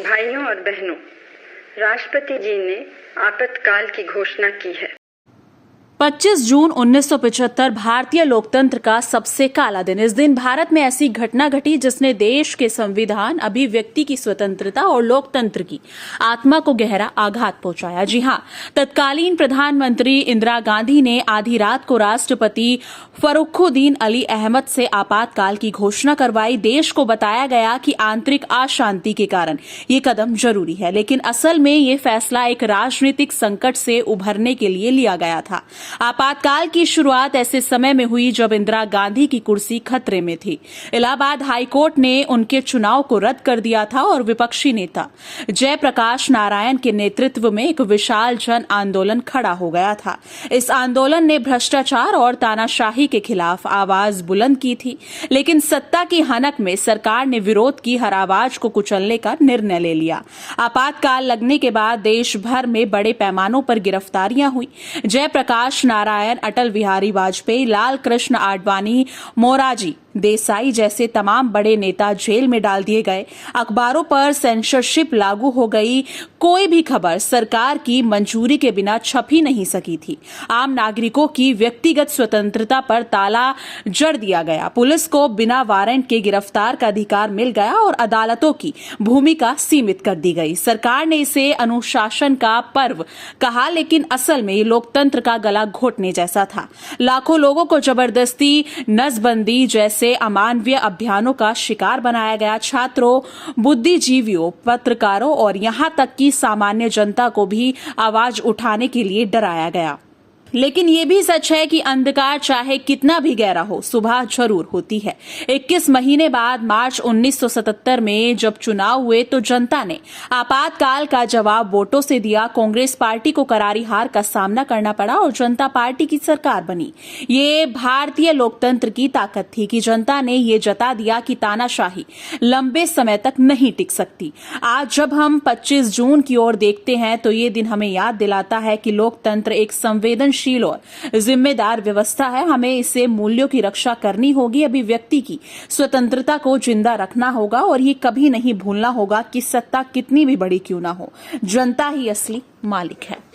भाइयों और बहनों, राष्ट्रपति जी ने आपातकाल की घोषणा की है। 25 जून 1975 भारतीय लोकतंत्र का सबसे काला दिन। इस दिन भारत में ऐसी घटना घटी जिसने देश के संविधान, अभिव्यक्ति की स्वतंत्रता और लोकतंत्र की आत्मा को गहरा आघात पहुंचाया। जी हां, तत्कालीन प्रधानमंत्री इंदिरा गांधी ने आधी रात को राष्ट्रपति फरुखुद्दीन अली अहमद से आपातकाल की घोषणा करवाई। देश को बताया गया कि आंतरिक अशांति के कारण ये कदम जरूरी है, लेकिन असल में ये फैसला एक राजनीतिक संकट से उभरने के लिए लिया गया था। आपातकाल की शुरुआत ऐसे समय में हुई जब इंदिरा गांधी की कुर्सी खतरे में थी। इलाहाबाद हाईकोर्ट ने उनके चुनाव को रद्द कर दिया था और विपक्षी नेता जयप्रकाश नारायण के नेतृत्व में एक विशाल जन आंदोलन खड़ा हो गया था। इस आंदोलन ने भ्रष्टाचार और तानाशाही के खिलाफ आवाज बुलंद की थी, लेकिन सत्ता की हनक में सरकार ने विरोध की हर आवाज को कुचलने का निर्णय ले लिया। आपातकाल लगने के बाद देश भर में बड़े पैमानों पर गिरफ्तारियां हुई। जयप्रकाश नारायण, अटल बिहारी वाजपेयी, लाल कृष्ण आडवाणी, मोरारजी देसाई जैसे तमाम बड़े नेता जेल में डाल दिए गए। अखबारों पर सेंसरशिप लागू हो गई। कोई भी खबर सरकार की मंजूरी के बिना छप ही नहीं सकी थी। आम नागरिकों की व्यक्तिगत स्वतंत्रता पर ताला जड़ दिया गया। पुलिस को बिना वारंट के गिरफ्तार का अधिकार मिल गया और अदालतों की भूमिका सीमित कर दी गई। सरकार ने इसे अनुशासन का पर्व कहा, लेकिन असल में लोकतंत्र का गला घोटने जैसा था। लाखों लोगों को जबरदस्ती नसबंदी जैसे अमानवीय अभियानों का शिकार बनाया गया। छात्रों, बुद्धिजीवियों, पत्रकारों और यहां तक कि सामान्य जनता को भी आवाज उठाने के लिए डराया गया। लेकिन ये भी सच है कि अंधकार चाहे कितना भी गहरा हो, सुबह जरूर होती है। 21 महीने बाद मार्च 1977 में जब चुनाव हुए तो जनता ने आपातकाल का जवाब वोटों से दिया। कांग्रेस पार्टी को करारी हार का सामना करना पड़ा और जनता पार्टी की सरकार बनी। ये भारतीय लोकतंत्र की ताकत थी कि जनता ने ये जता दिया कि तानाशाही लंबे समय तक नहीं टिक सकती। आज जब हम 25 जून की ओर देखते हैं तो ये दिन हमें याद दिलाता है कि लोकतंत्र एक संवेदनशील और जिम्मेदार व्यवस्था है। हमें इसे मूल्यों की रक्षा करनी होगी, अभिव्यक्ति की स्वतंत्रता को जिंदा रखना होगा और ये कभी नहीं भूलना होगा कि सत्ता कितनी भी बड़ी क्यों ना हो, जनता ही असली मालिक है।